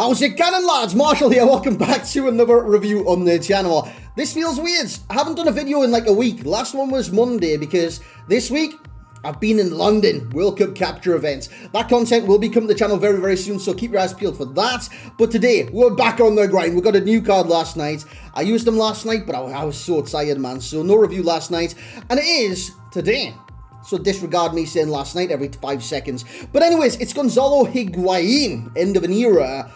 How's it going, lads? Marshall here, welcome back to another review on the channel. This feels weird. I haven't done a video in like a week. Last one was Monday because this week I've been in London, World Cup capture event. That content will be coming to the channel very, very soon, so keep your eyes peeled for that. But today, we're back on the grind. We got a new card last night. I used them last night, but I was so tired, man. So no review last night, and it is today. So disregard me saying last night every 5 seconds. But anyways, it's Gonzalo Higuain, end of an era.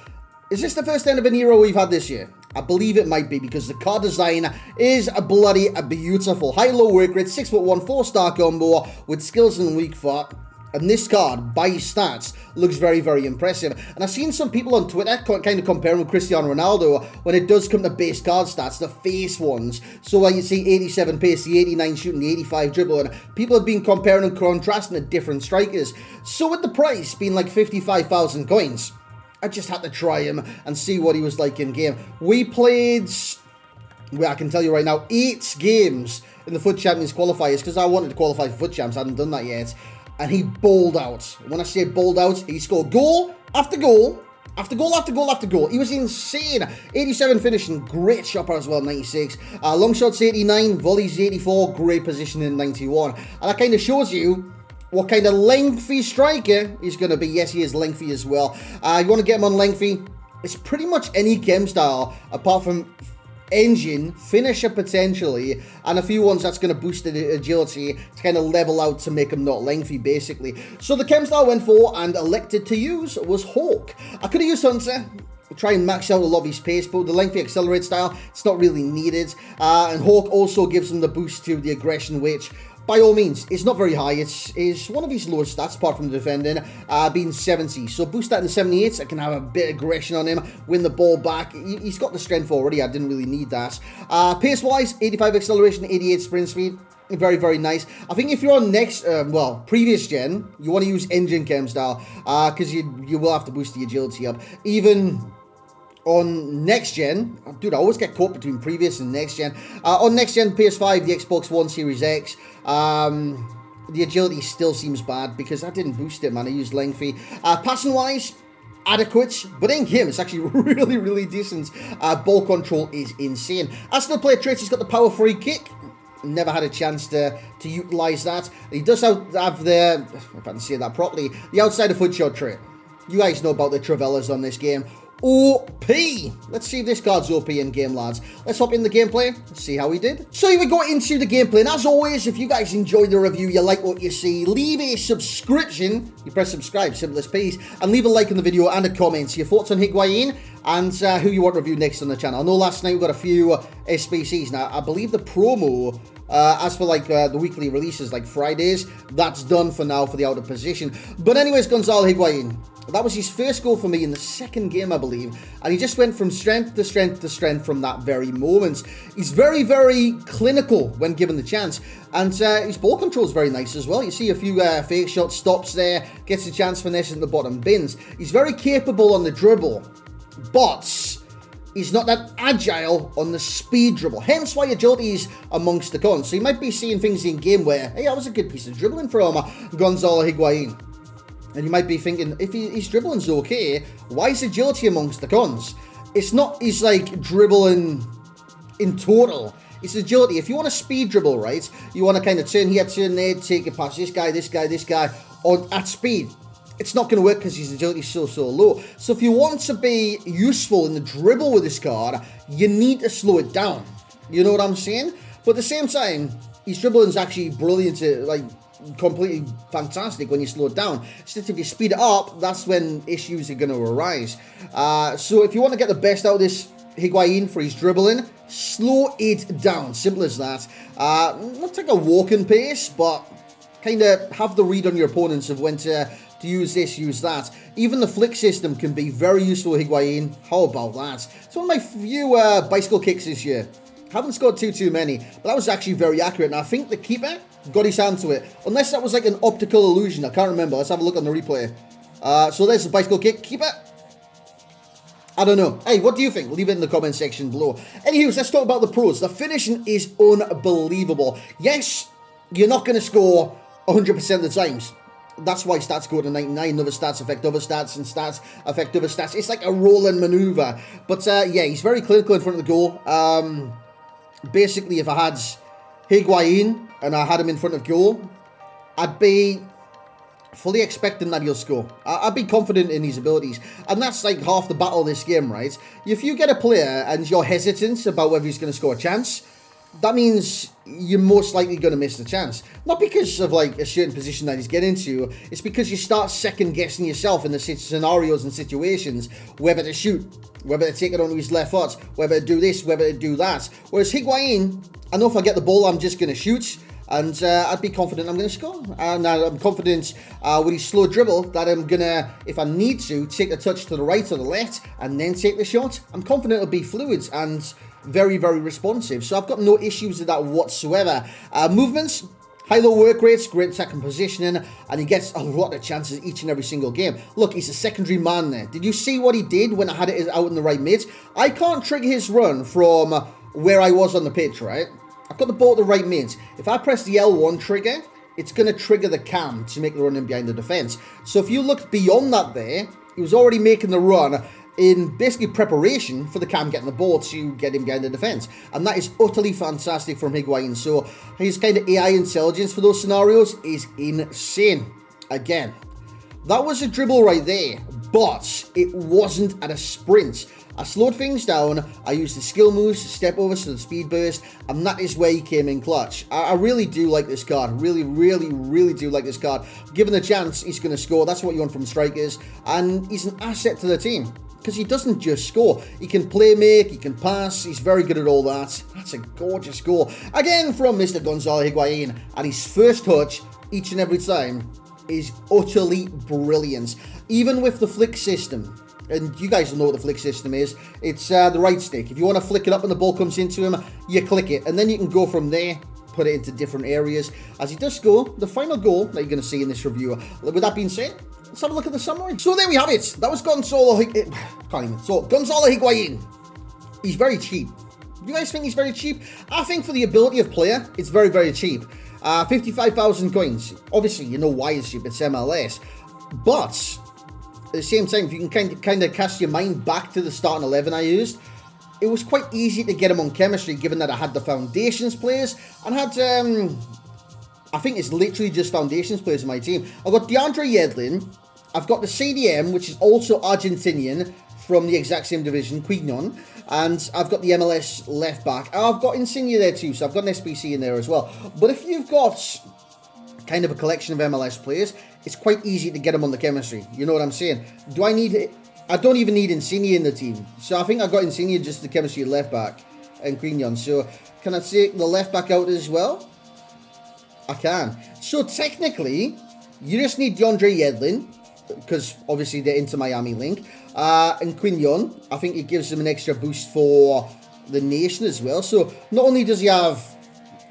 Is this the first end of an era we've had this year? I believe it might be because the card design is bloody beautiful. High-low work rate, 6'1", 4-star combo with skills and weak foot. And this card, by stats, looks very, very impressive. And I've seen some people on Twitter kind of comparing with Cristiano Ronaldo when it does come to base card stats, the face ones. So you see 87 pace, the 89 shooting, the 85 dribble, and people have been comparing and contrasting the different strikers. So with the price being like 55,000 coins, I just had to try him and see what he was like in game. We played, well, I can tell you right now, 8 games in the FUT Champions qualifiers because I wanted to qualify for FUT Champs. I hadn't done that yet. And he bowled out. When I say bowled out, he scored goal after goal, after goal, after goal, after goal. He was insane. 87 finishing, great shot as well, 96. Long shots, 89. Volleys, 84. Great position in 91. And that kind of shows you what kind of lengthy striker he's going to be. Yes, he is lengthy as well. You want to get him on lengthy? It's pretty much any game style apart from engine, finisher potentially, and a few ones that's going to boost the agility to kind of level out to make him not lengthy, basically. So the chem style I went for and elected to use was Hawk. I could have used Hunter, try and max out a lot of his pace, but the lengthy accelerate style, it's not really needed. And Hawk also gives him the boost to the aggression, which by all means, it's not very high. It's one of his lowest stats, apart from the defending, being 70. So boost that in the 78s. I can have a bit of aggression on him, win the ball back. He's got the strength already. I didn't really need that. Pace-wise, 85 acceleration, 88 sprint speed. Very, very nice. I think if you're on next, previous gen, you want to use engine chem style, because you will have to boost the agility up. Even on next gen, dude, I always get caught between previous and next gen. On next gen PS5, the Xbox One Series X, the agility still seems bad because I didn't boost it, man. I used lengthy. Passing wise, adequate, but in game it's actually really, really decent. Ball control is insane. As for the player traits, he's got the power free kick. Never had a chance to utilize that. He does have the, if I can say that properly, the outside of foot shot trait. You guys know about the Travellas on this game. OP! Let's see if this card's OP in game, lads. Let's hop in the gameplay and see how we did. So here we go into the gameplay, and as always, if you guys enjoyed the review, you like what you see, leave a subscription. You press subscribe, simple as peas, and leave a like on the video and a comment. Your thoughts on Higuain and who you want to review next on the channel. I know last night we got a few SBCs. Now, I believe the promo, as for like the weekly releases, like Fridays, that's done for now for the out of position. But anyways, Gonzalo Higuain. That was his first goal for me in the second game, I believe. And he just went from strength to strength to strength from that very moment. He's very, very clinical when given the chance. And his ball control is very nice as well. You see a few fake shots, stops there, gets a chance finesse in the bottom bins. He's very capable on the dribble, but he's not that agile on the speed dribble. Hence why agility is amongst the cons. So you might be seeing things in game where, hey, that was a good piece of dribbling from Gonzalo Higuain. And you might be thinking, if his dribbling's okay, why is agility amongst the cons? It's not his, like, dribbling in total. It's agility. If you want to speed dribble, right, you want to kind of turn here, turn there, take it past this guy, at speed. It's not going to work because his agility is so low. So if you want to be useful in the dribble with this card, you need to slow it down. You know what I'm saying? But at the same time, his dribbling is actually brilliant, like, completely fantastic when you slow it down. Since if you speed it up, that's when issues are going to arise. So if you want to get the best out of this Higuain for his dribbling, slow it down. Simple as that. Not take a walking pace, but kind of have the read on your opponents of when to use this, use that. Even the flick system can be very useful with Higuain. How about that? It's one of my few bicycle kicks this year. Haven't scored too many, but that was actually very accurate. And I think the keeper got his hand to it. Unless that was like an optical illusion. I can't remember. Let's have a look on the replay. So there's the bicycle kick. Keeper. I don't know. Hey, what do you think? Leave it in the comment section below. Anywho, let's talk about the pros. The finishing is unbelievable. Yes, you're not going to score 100% of the times. That's why stats go to 99, other stats affect other stats, and stats affect other stats. It's like a rolling maneuver. But yeah, he's very clinical in front of the goal. Basically, if I had Higuain and I had him in front of goal, I'd be fully expecting that he'll score. I'd be confident in his abilities. And that's like half the battle of this game, right? If you get a player and you're hesitant about whether he's going to score a chance, that means you're most likely going to miss the chance. Not because of like a certain position that he's getting into, it's because you start second guessing yourself in the scenarios and situations, whether to shoot, whether to take it onto his left foot, whether to do this, whether to do that. Whereas Higuain, I know if I get the ball, I'm just going to shoot. And I'd be confident I'm going to score. And I'm confident with his slow dribble that I'm going to, if I need to, take a touch to the right or the left and then take the shot. I'm confident it'll be fluid and very, very responsive. So I've got no issues with that whatsoever. Movements, high-low work rates, great attacking positioning, and he gets a lot of chances each and every single game. Look, he's a secondary man there. Did you see what he did when I had it out in the right mid? I can't trigger his run from where I was on the pitch, right? I've got the ball at the right mid. If I press the L1 trigger, it's going to trigger the cam to make the run in behind the defence. So if you look beyond that there, he was already making the run in basically preparation for the cam getting the ball to get him behind the defence. And that is utterly fantastic from Higuain. So his kind of AI intelligence for those scenarios is insane. Again, that was a dribble right there, but it wasn't at a sprint. I slowed things down, I used the skill moves, step overs to the speed burst, and that is where he came in clutch. I really do like this card. Really, really, really do like this card. Given the chance, he's going to score. That's what you want from strikers. And he's an asset to the team, because he doesn't just score. He can play make, he can pass, he's very good at all that. That's a gorgeous goal. Again from Mr. Gonzalo Higuain, and his first touch, each and every time, is utterly brilliant. Even with the flick system. And you guys know what the flick system is. It's the right stick. If you want to flick it up and the ball comes into him, you click it. And then you can go from there, put it into different areas. As he does score, the final goal that you're going to see in this review. With that being said, let's have a look at the summary. So there we have it. That was Gonzalo Higuain. He's very cheap. You guys think he's very cheap? I think for the ability of player, it's very, very cheap. 55,000 coins. Obviously, you know why it's cheap. It's MLS. But at the same time, if you can kind of cast your mind back to the starting 11 I used, it was quite easy to get him on chemistry, given that I had the foundations players and had, I think it's literally just foundations players in my team. I've got DeAndre Yedlin, I've got the CDM, which is also Argentinian from the exact same division, Quignon, and I've got the MLS left back. I've got Insigne there too, so I've got an SBC in there as well. But if you've got kind of a collection of MLS players, it's quite easy to get them on the chemistry. You know what I'm saying? Do I need it? I don't even need Insigne in the team. So I think I got Insigne just the chemistry at left back and Quignon. So can I take the left back out as well? I can. So technically, you just need DeAndre Yedlin, because obviously they're Inter Miami link. And Quignon, I think it gives him an extra boost for the nation as well. So not only does he have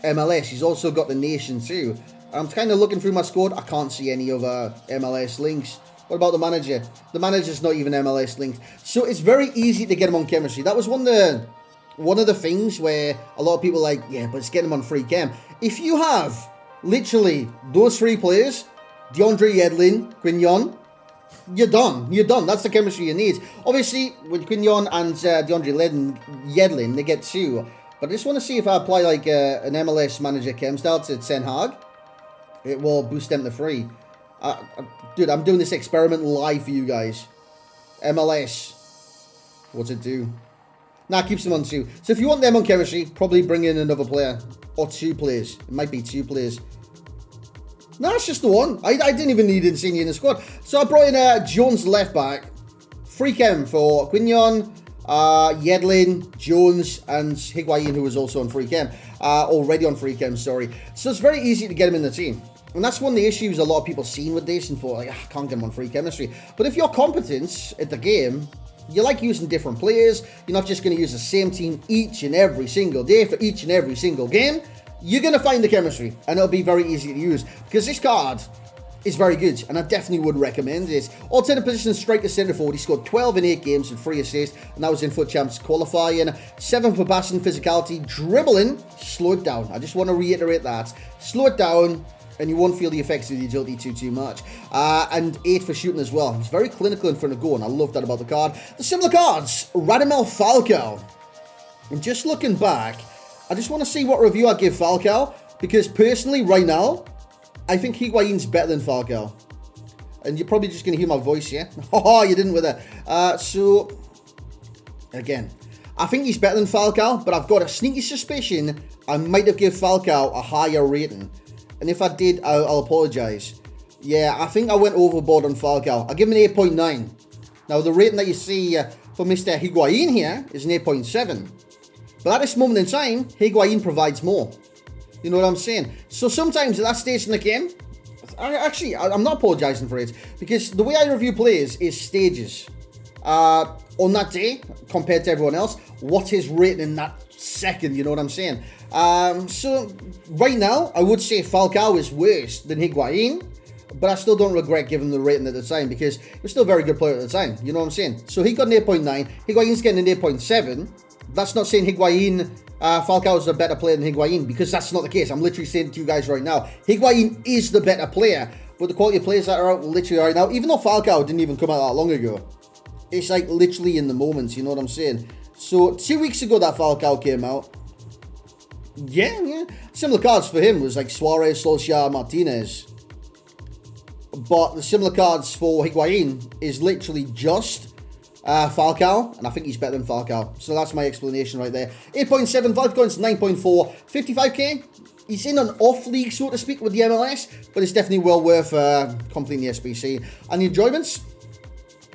MLS, he's also got the nation too. I'm kind of looking through my squad. I can't see any other MLS links. What about the manager? The manager's not even MLS linked. So it's very easy to get him on chemistry. That was one of the things where a lot of people are like, yeah, but it's getting him on free chem. If you have literally those three players, DeAndre Yedlin, Quignon, you're done. You're done. That's the chemistry you need. Obviously, with Quignon and DeAndre Yedlin, they get two. But I just want to see if I apply like an MLS manager chem style to Ten Hag. It will boost them to 3. Dude, I'm doing this experiment live for you guys. MLS. What's it do? Nah, it keeps them on 2. So if you want them on chemistry, probably bring in another player. Or 2 players. It might be 2 players. No, it's just the one. I didn't even need Insigne in the squad. So I brought in Jones left back. Free chem for Quignon, Yedlin, Jones, and Higuain, who was also on free chem. Already on free chem, sorry. So it's very easy to get him in the team. And that's one of the issues a lot of people seen with this and thought, like, I can't get him on free chemistry. But if you're competent at the game, you like using different players, you're not just going to use the same team each and every single day for each and every single game, you're going to find the chemistry. And it'll be very easy to use. Because this card is very good, and I definitely would recommend it. Alternate position striker centre forward. He scored 12 in 8 games and 3 assists, and that was in FUT Champs qualifying. 7 for passing, physicality, dribbling, slow it down. I just want to reiterate that. Slow it down. and you won't feel the effects of the agility too much. And 8 for shooting as well. He's very clinical in front of goal, and I love that about the card. The similar cards, Radamel Falcao. And just looking back, I just want to see what review I give Falcao, because personally, right now, I think Higuain's better than Falcao. And you're probably just going to hear my voice, yeah? Oh, you didn't with it. So, again, I think he's better than Falcao, but I've got a sneaky suspicion I might have given Falcao a higher rating. And if I did, I'll apologise. Yeah, I think I went overboard on Falcao. I'll give him an 8.9. Now, the rating that you see for Mr. Higuain here is an 8.7. But at this moment in time, Higuain provides more. You know what I'm saying? So sometimes at that stage in the game, I'm not apologising for it, because the way I review players is stages. On that day, compared to everyone else, what is rating in that second, you know what I'm saying? So right now, I would say Falcao is worse than Higuain, but I still don't regret giving the rating at the time, because he was still a very good player at the time, you know what I'm saying? So he got an 8.9, Higuain's getting an 8.7. That's not saying Falcao is a better player than Higuain, because that's not the case. I'm literally saying to you guys right now, Higuain is the better player, but the quality of players that are out literally right now, even though Falcao didn't even come out that long ago, it's like literally in the moment, you know what I'm saying? So 2 weeks ago that Falcao came out, yeah. Similar cards for him was like Suarez, Solskjaer, Martinez. But the similar cards for Higuain is literally just Falcao, and I think he's better than Falcao. So that's my explanation right there. 8.7, 5 coins, 9.4, 55k. He's in an off league, so to speak, with the MLS, but it's definitely well worth completing the SBC. And the enjoyments,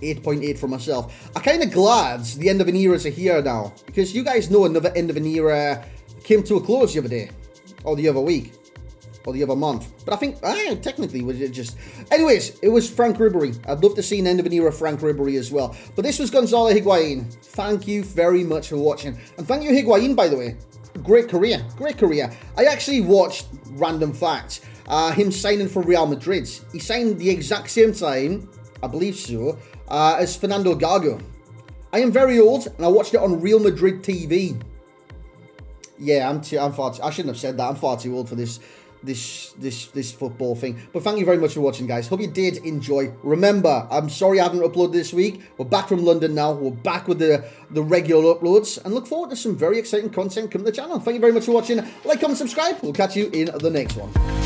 8.8 for myself. I'm kind of glad the end of an era is here now, because you guys know another end of an era came to a close the other day, or the other week, or the other month. But I think, technically, was it just... Anyways, it was Frank Ribery. I'd love to see an end of an era Frank Ribery as well. But this was Gonzalo Higuain. Thank you very much for watching. And thank you, Higuain, by the way. Great career. Great career. I actually watched Random Facts. Him signing for Real Madrid. He signed the exact same time, I believe so, as Fernando Gago. I am very old, and I watched it on Real Madrid TV. Yeah, I'm far too, I shouldn't have said that. I'm far too old for this football thing. But thank you very much for watching, guys. Hope you did enjoy. Remember, I'm sorry I haven't uploaded this week. We're back from London now. We're back with the regular uploads, and look forward to some very exciting content coming to the channel. Thank you very much for watching. Like, comment, subscribe. We'll catch you in the next one.